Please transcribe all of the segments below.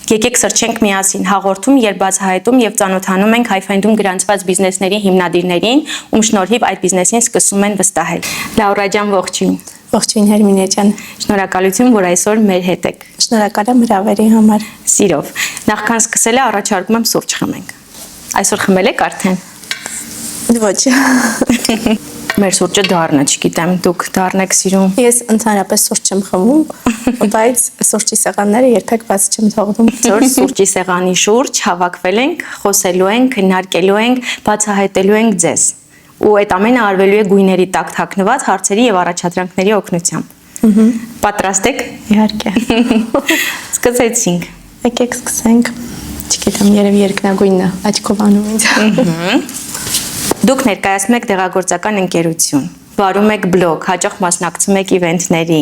Եկեք սրճենք միասին հաղորդում, երբ բացահայտում եւ ծանոթանում ենք Հայֆայնդում գրանցված բիզնեսների հիմնադիրներին, ում շնորհիվ այդ բիզնեսին սկսում են վստահել։ Լաուրա ջան, ողջույն։ Ողջույն Հերմինե ջան։ Շնորհակալություն, որ այսօր մեր հետ եք։ Շնորհակալ եմ հրավերի համար։ Սիրով։ Նախքան սկսելը առաջարկում եմ սուրճ խմենք։ Այսօր խմել եք արդեն։ Ոչ։ Մեր սուրճը դառն է, չգիտեմ, դուք դառն եք սիրում։ Ես ընդհանրապես սուրճ չեմ խմում, բայց սուրճի սեղանները երբեք բաց չեմ թողնում։ Ձեր սուրճի սեղանի շուրջ հավաքվել ենք, խոսելու ենք, քննարկելու ենք, բացահայտելու ենք ձեզ։ Ու այդ ամենը արվելու է գույների տակ թաքնված հարցերի եւ առաջադրանքների օգնությամբ։ Պատրաստ եք։ Իհարկե։ Սկսեցինք։ Եկեք սկսենք։ Չգիտեմ, երևի երկնագույնն է, աչքով անում ինձ։ Դուք ներկայացնում եք դեղագործական ընկերություն, վարում եք բլոգ, հաճախ մասնակցում եք իվենթների,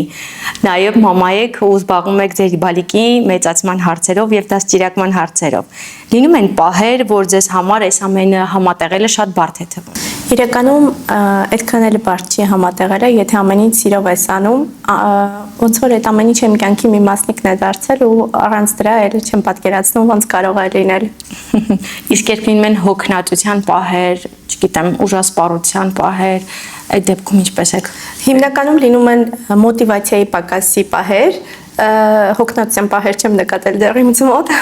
նաև մամա եք ու զբաղվում եք ձեր բալիկի մեծացման հարցերով եւ դաստիարակման հարցերով։ Լինում են պահեր, որ ձեզ համար այս ամենը համատեղելը շատ բարդ է թվում։ Իրականում այդքան էլ բարդ չի համատեղելը, եթե ամեն ինչ սիրով ես անում, ոնց որ այդ ամեն ինչը իմ կյանքի մի մասնիկն է դարձել ու առանց դրա էլ չեմ պատկերացնում ոնց կարող է լինել։ Իսկ երբ լինում են հոգնածության պահեր, չգիտեմ, ուժասպառության պահեր, այդ դեպքում ինչպես եք։ Հիմնականում լինում են մոտիվացիայի պակասի պահեր, հոգնածության պահեր չեմ նկատել դեռ ինձ մոտ։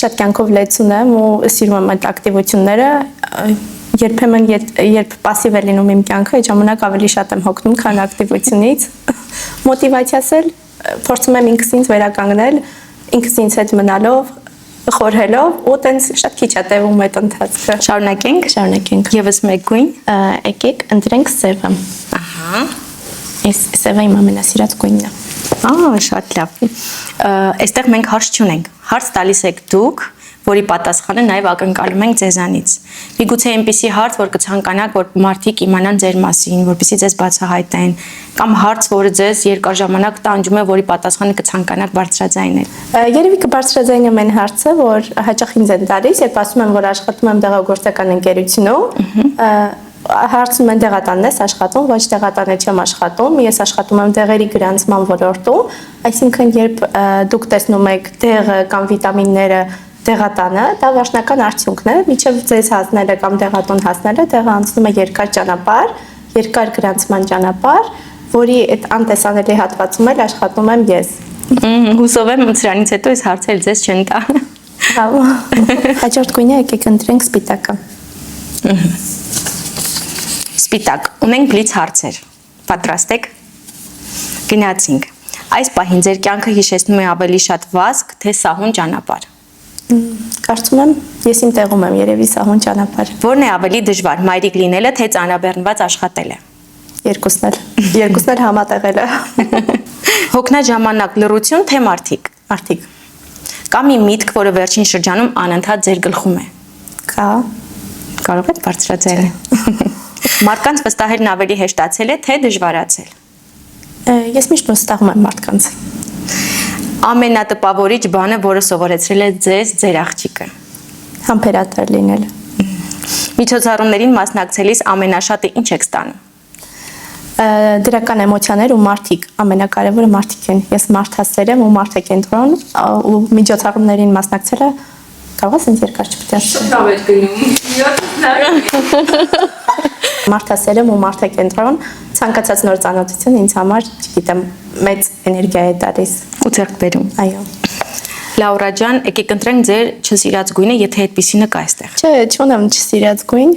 Շատ կյանքով լեցուն եմ ու սիրում եմ այդ ակտիվությունները, երբեմն երբ пассив է լինում իմ կյանքը, այդ ժամանակ ավելի շատ եմ հոգնում, քան ակտիվությունից։ Մոտիվացիաս էլ փորձում եմ ինքս ինձ վերականգնել, ինքս ինձ հետ մնալով, խորհելով ու տենց շատ քիչ է տևում այդ ընթացքը։ Շարունակենք։ Եվս մեկ գույն, եկեք ընտրենք սևը։ Ահա։ Այս սևը իմ ամենասիրած գույնն է։ Շատ լավ։ Այստեղ մենք հարց չունենք։ Հարց տալիս եք դուք, որի պատասխանը նաև ակնկալում ենք ձեզանից։ Միգուցե այնպիսի հարց, որ կցանկանաք, որ մարդիկ իմանան ձեր մասին, որպեսզի ձեզ բացահայտեն, կամ հարց, որը ձեզ երկար ժամանակ տանջում է, որի պատասխանը կցանկանաք բարձրաձայնել։ Երևի կբարձրաձայնեմ այն հարցը, որ հաճախ ինձ են տալիս, երբ ասում եմ, որ աշխատում եմ դեղագործական ընկերությունում, հարցնում են դեղատանն ես աշխատում, ոչ դեղատանը չեմ աշխատում, ես աշխատում եմ դեղերի գրանցման ոլորտում, այսինքն երբ դուք տեսնում եք դեղը կամ վիտամինները դեղատանը, դա վերջնական արդյունքն է, մինչև ձեզ հասնելը կամ դեղատուն հասնելը, դեղը անցնում է երկար ճանապարհ, երկար գրանցման ճանապարհ, որի այդ անտեսանելի հատվածում էլ աշխատում եմ ես։ Հուսով եմ սրանից հետո այս հարցերը ձեզ չեն տա։ Հաջորդ գույնը եկեք ընտրենք սպիտակը։ Սպիտակ, ունենք բլից հարցեր, պատրաստ եք, գնացինք, այս պահին ձեր կյանքը հիշեցնում է ավելի շատ վազք, թե սահուն ճանապարհ։ Կարծում եմ, ես իմ տեղում եմ երևի սահուն ճանապարհ։ Որն է ավելի դժվար, մայրիկ լինելը, թե ծանրաբեռնված աշխատելը։ Երկուսն էլ համատեղելը։ Հոգնած ժամանակ լռություն, թե մարդիկ։ Մարդիկ։ Կա մի միտք, որը վերջին շրջանում անընդհատ ձեր գլխում է։ Կա։ Կարող եք բարձրացնել։ Մարդկանց վստահելն ավելի հեշտացել է, թե դժվարացել։ Ես միշտ վստահում եմ մարդկանց։ Ամենատպավորիչ բանը, որը սովորեցրել է ձեզ ձեր աղջիկը։ Համբերատար լինել։ Միջոցառումներին մասնակցելիս ամենաշատը ինչ եք ստանում։ Դրական էմոցիաներ ու մարդիկ, ամենակարևորը մարդիկ են։ Ես մարդասեր եմ ու մարդակենտրոն ու միջոցառումներին մասնակցելը կարող ես ինձ երկար չպիտի։ Մարդասեր եմ ու մարդակենտրոն, ցանկացած նոր ծանոթություն ինձ համար, չգիտեմ, մեծ էներգիա է տալիս ու ձեռք բերում։ Այո։ Լաուրա ջան, եկեք ընտրենք ձեր չսիրած գույնը, եթե այդպիսինը կա այստեղ։ Չէ, չունեմ չսիրած գույն։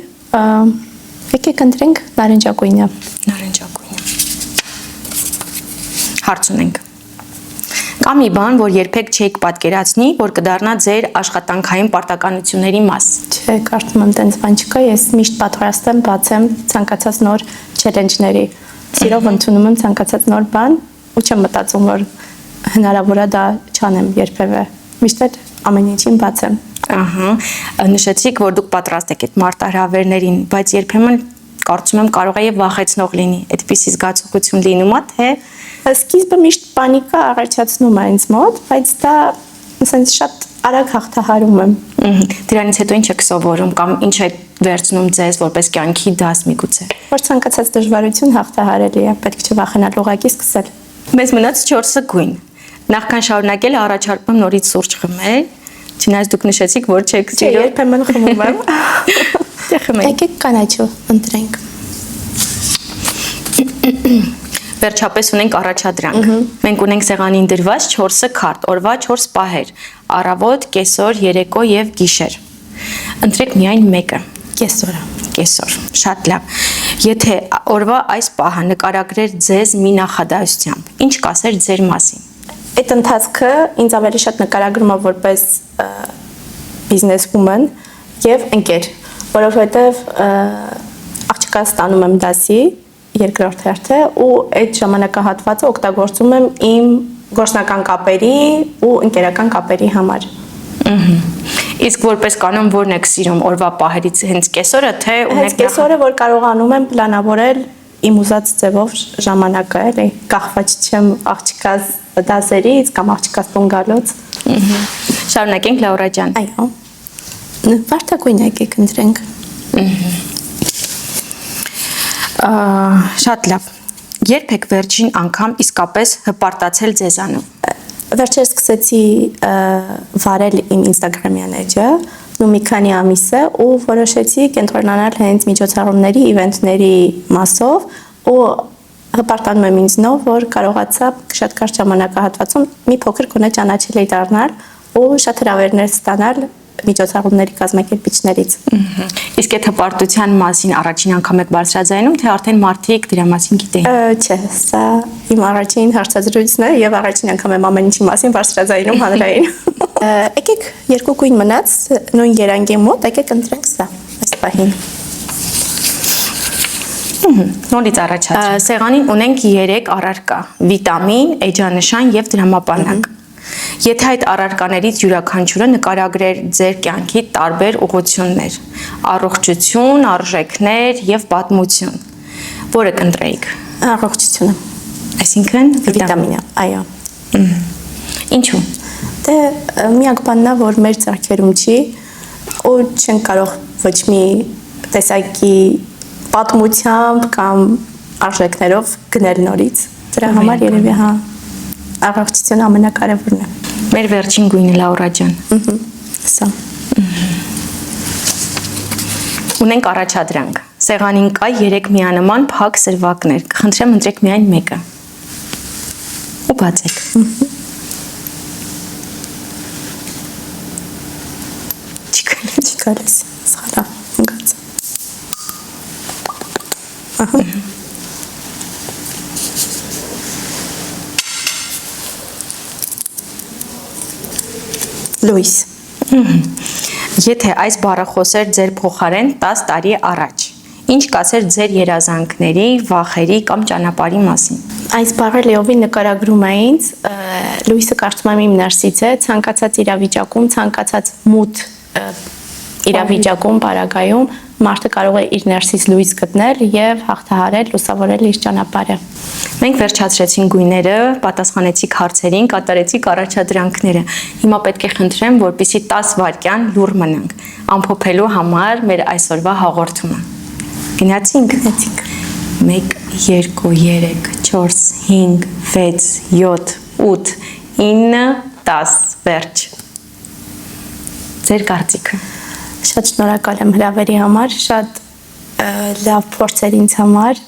Եկեք ընտրենք նարնջագույնը։ Նարնջագույնը։ Հարց ունենք։ Կա մի բան, որ երբեք չեք պատկերացնի, որ կդառնա ձեր աշխատանքային պարտականությունների մաս։ Չէ, կարծում եմ տենց բան չկա, ես միշտ պատրաստ եմ բացեմ ցանկացած նոր չելենջների։ Սիրով ընդունում եմ ցանկացած նոր բան ու չեմ մտածում, որ հնարավոր է դա չանեմ երբևէ։ Միշտ էլ ամեն ինչին բաց եմ։ Ահա, նշեցիք, որ դուք պատրաստ եք այդ մարտահրավերներին, բայց երբեմն կարծում եմ կարող է եւ վախեցնող լինի։ Այդպիսի զգացողություն լինում է, թե սկիզբը միշտ պանիկա առաջացնում է ինձ մոտ, բայց դա ասենց շատ արագ հաղթահարում եմ։ Դրանից հետո ինչ եք սովորում կամ ինչ է վերցնում ձեզ որպես կյանքի դաս միգուցե։ Որ ցանկացած դժվարություն հաղթահարելի է, պետք չէ վախենալ ուղղակի սկսել։ Մեզ մնաց 4 գույն։ Նախքան շարունակել առաջարկում եմ նորից սուրճ խմել, չնայած դուք նշեցիք, որ չեք Չէ, սիրում։ երբեմն խմում եմ։ Դե խմենք։ Եկեք կանաչու ընտրենք։ Վերջապես ունենք առաջադրանք։ Մենք ունենք սեղանին դրված 4 քարտ, օրվա 4 պահեր՝ առավոտ, կեսօր, երեկո եւ գիշեր։ Ընտրեք միայն մեկը։ Կեսօրը։ Կեսօր։ Շատ լավ։ Եթե օրվա այս պահը նկարագրեր ձեզ մի նախադասությամբ, ինչ կասեր ձեր մասին։ Այդ ընթացքը ինձ ավելի շատ նկարագրում է որպես բիզնես woman եւ ընկեր, որովհետեւ աղջկա ստանում եմ դասի երկրորդ հերթը ու այդ ժամանակահատվածը օգտագործում եմ իմ գործնական կապերի ու ընկերական կապերի համար։ Իսկ որպես կանոն որն եք սիրում օրվա պահերից հենց կեսօրը, թե Հենց կեսօրը, որ կարողանում եմ պլանավորել իմ ուզած ձևով ժամանակը, էլի, կախված չեմ աղջկաս դասերից կամ աղջկաս տուն գալուց։ Շարունակենք Լաուրա ջան։ Այո։ Վարդագույն եկեք ընտրենք։ Շատ լավ։ Երբ եք վերջին անգամ իսկապես հպարտացել ձեզանով։ Վերջերս սկսեցի վարել իմ Instagram-յան էջը, ու մի քանի ամիս է ու որոշեցի կենտրոնանալ հենց միջոցառումների, իվենթների մասով ու հպարտանում եմ ինձնով, որ կարողացա շատ կարճ ժամանակահատվածում մի փոքր գոնե ճանաչելի դառնալ ու շատ հրավերներ ստանալ միջոցառումների կազմակերպիչներից։ Իսկ այդ հպարտության մասին առաջին անգամ եք բարձրաձայնում, թե արդեն մարդիկ դրա մասին գիտեին։ Չէ, սա իմ առաջին հարցազրույցն է եւ առաջին անգամ եմ ամեն ինչի մասին բարձրաձայնում հանրային։ Եկեք երկու գույն մնաց նույն երանգի մոտ, եկեք ընտրենք սա այս պահին։ Նորից առաջացա։ Սեղանին ունենք 3 առարկա՝ վիտամին, էջանշան եւ դրամապանակ։ Եթե այդ առարկաներից յուրաքանչյուրը նկարագրեր ձեր կյանքի տարբեր ուղղություններ, առողջություն, արժեքներ եւ պատմություն, որը կընտրեիք։ Առողջությունը։ Այսինքն Վիտամինը, այո։ Ինչու։ Դե միակ բանն է, որ մեր ձեռքերում չի ու չեն կարող ոչ մի տեսակի պատմությամբ կամ արժեքներով գնել նորից։ Դրա համար երևի հա առողջությունը ամենակարևորն է։ Մեր վերջին գույնը Լաուրա ջան։ Սա։ Ունենք առաջադրանք։ Սեղանին կա 3 միանման փակ սրվակներ։ Կխնդրեմ ընտրեք միայն մեկը։ Ու բացեք։ Չգալիս, սխալա, ընկած։ Ահա։ Լուիս։ Եթե այս բառը խոսեր ձեր փոխարեն 10 տարի առաջ, ինչ կասեր ձեր երազանքների, վախերի կամ ճանապարհի մասին։ Այս բառը լիովին նկարագրում է ինձ, Լուիսը կարծում եմ իմ ներսից է, ցանկացած իրավիճակում, ցանկացած մութ իրավիճակում, պարագայում մարդը կարող է իր ներսից լույս գտնել եւ հաղթահարել, լուսավորել իր ճանապարհը։ Մենք վերջացրեցինք գույները, պատասխանեցիք հարցերին, կատարեցիք առաջադրանքները։ Հիմա պետք է խնդրեմ, որպեսզի 10 վայրկյան լուռ մնանք, ամփոփելու համար մեր այսօրվա հաղորդումը։ Գնացինք։ 1 2 3 4 5 6 7 8 9 10 վերջ։ Ձեր կարծիքը։ Շատ շնորհակալ եմ հրավերի համար, շատ լավ փորձեր ինձ համար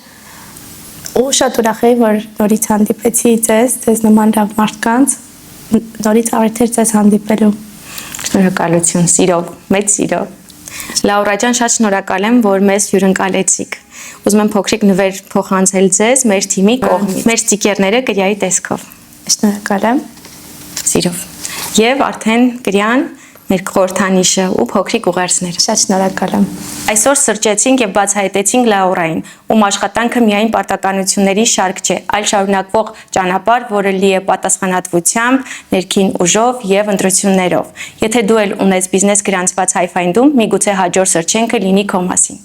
ու շատ ուրախ եմ, որ նորից հանդիպեցի ձեզ նման լավ մարդկանց, նորից առիթ էր ձեզ հանդիպելու։ Շնորհակալություն, սիրով, մեծ սիրով։ Լաուրա ջան, շատ շնորհակալ եմ, որ մեզ հյուրընկալեցիք։ Ուզում եմ փոքրիկ նվեր փոխանցել ձեզ մեր թիմի կողմից։ Մեր ստիկերները կրիայի տեսքով։ Շնորհակալ եմ։ Սիրով։ Եվ արդեն կրիան մեր խորհրդանիշը ու փոքրիկ ուղերձներ։ Շատ շնորհակալ եմ։ Այսօր սրճեցինք եւ բացահայտեցինք Լաուրային, ում աշխատանքը միայն պարտականությունների շարք չէ, այլ շարունակվող ճանապարհ, որը լի է պատասխանատվությամբ, ներքին ուժով եւ ընտրություններով։ Եթե դու էլ ունես բիզնես գրանցված Hi-Find-ում, միգուցե հաջորդ սրճենքը լինի քո մասին։